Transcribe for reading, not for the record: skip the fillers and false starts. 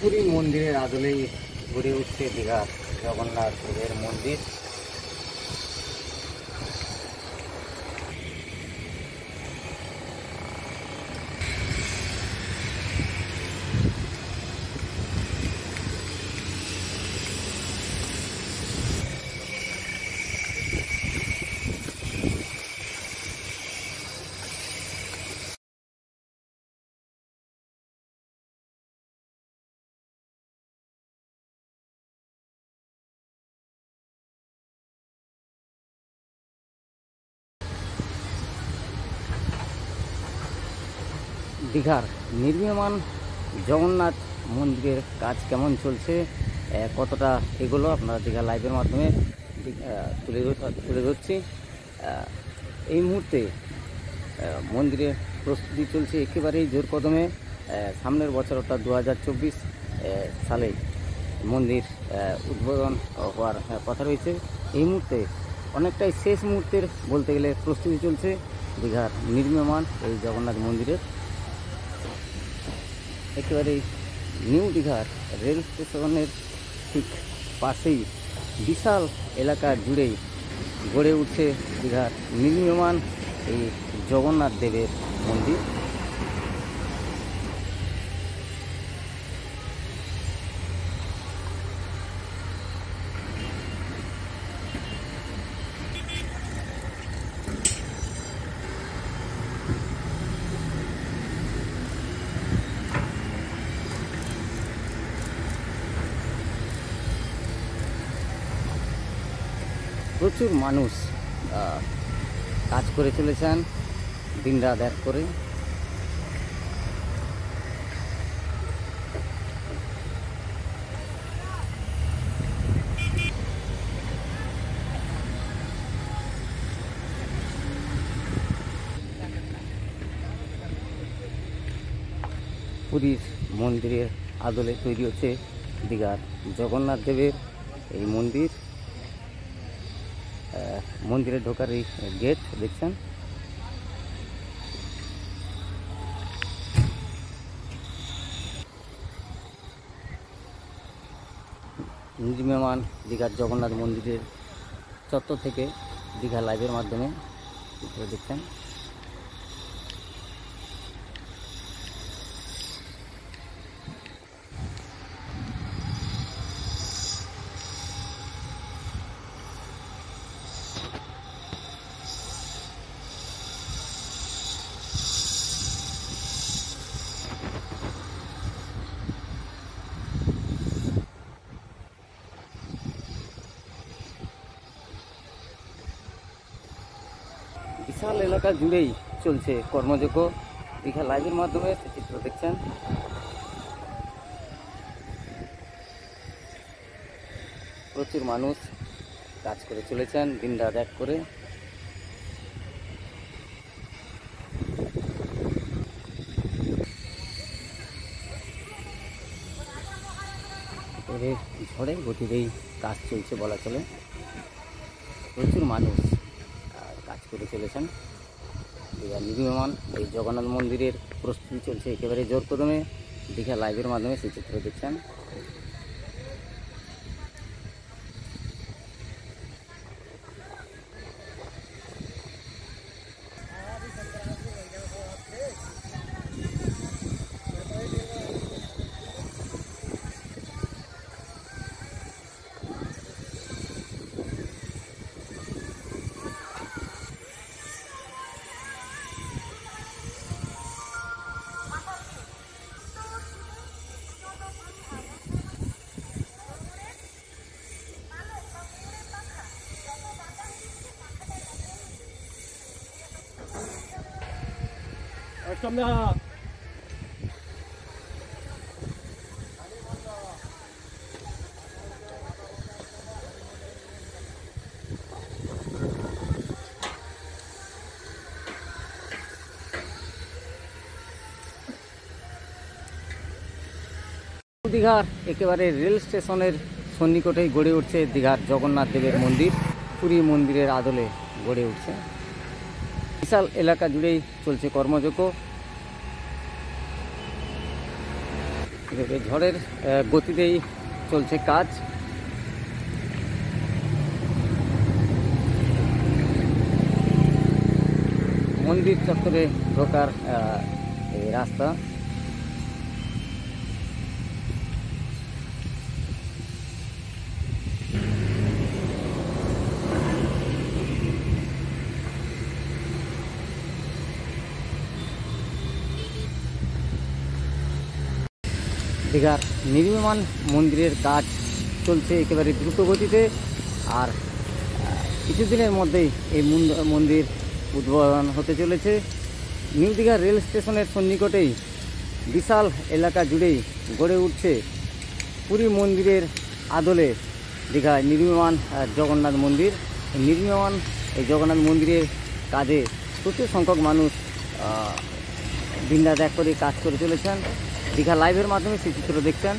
পুরী মন্দিরের আদলেই গড়ে উঠছে দীঘার জগন্নাথ দেবের মন্দির। দীঘার নির্মীয়মান জগন্নাথ মন্দিরের কাজ কেমন চলছে, কতটা এগুলো আপনারা দীঘা লাইভের মাধ্যমে তুলে ধরছি। এই মুহূর্তে মন্দিরের প্রস্তুতি চলছে একেবারেই জোর কদমে। সামনের বছর অর্থাৎ 2024 সালে মন্দির উদ্বোধন হওয়ার কথা রয়েছে। এই মুহূর্তে অনেকটাই শেষ মুহূর্তের বলতে গেলে প্রস্তুতি চলছে দীঘার নির্মীয়মান এই জগন্নাথ মন্দিরের। একেবারেই নিউ দীঘার রেল স্টেশনের ঠিক পাশেই বিশাল এলাকা জুড়েই গড়ে উঠছে দীঘার নির্মীয়মান এই জগন্নাথ দেবের মন্দির। প্রচুর মানুষ কাজ করে চলেছেন দিনরাত এক করে। পুরীর মন্দিরের আদলে তৈরি হচ্ছে দীঘার জগন্নাথ দেবের এই মন্দির। মন্দিরে ঢোকার এই গেট দেখছেন। নির্মীয়মান দীঘার জগন্নাথ মন্দিরের চত্বর থেকে দীঘা লাইভের মাধ্যমে দেখছেন। বিশাল এলাকা জুড়েই চলছে কর্মযজ্ঞ। দীঘা লাইভের মাধ্যমে সে চিত্র দেখছেন। প্রচুর মানুষ কাজ করে চলেছেন দিনরাত এক করে। ঝড়ে গতিতেই কাজ চলছে বলা চলে। প্রচুর মানুষ কাজ করে চলেছেন। দীঘা নির্মীয়মান এই জগন্নাথ মন্দিরের প্রস্তুতি চলছে একেবারে জোর কদমে। দীঘা লাইভের মাধ্যমে সেই চিত্র দেখছেন। দীঘার একেবারে রেল স্টেশনের সন্নিকটেই গড়ে উঠছে দীঘার জগন্নাথ দেবের মন্দির। পুরী মন্দিরের আদলে গড়ে উঠছে। বিশাল এলাকা জুড়েই চলছে কর্মযজ্ঞ। এভাবে ঝড়ের গতিতেই চলছে কাজ। মন্দির চত্বরে ঢোকার এই রাস্তা। দীঘার নির্মীয়মান মন্দিরের কাজ চলছে একেবারে দ্রুত গতিতে, আর কিছুদিনের মধ্যেই এই মন্দির উদ্বোধন হতে চলেছে। নিউ দীঘা রেল স্টেশনের সন্নিকটেই বিশাল এলাকা জুড়েই গড়ে উঠছে পুরী মন্দিরের আদলে দীঘায় নির্মীয়মান জগন্নাথ মন্দির। নির্মীয়মান এই জগন্নাথ মন্দিরের কাজে প্রচুর সংখ্যক মানুষ দিন রাত এক করে কাজ করে চলেছেন। দীঘা লাইভের মাধ্যমে সেই চিত্র দেখছেন।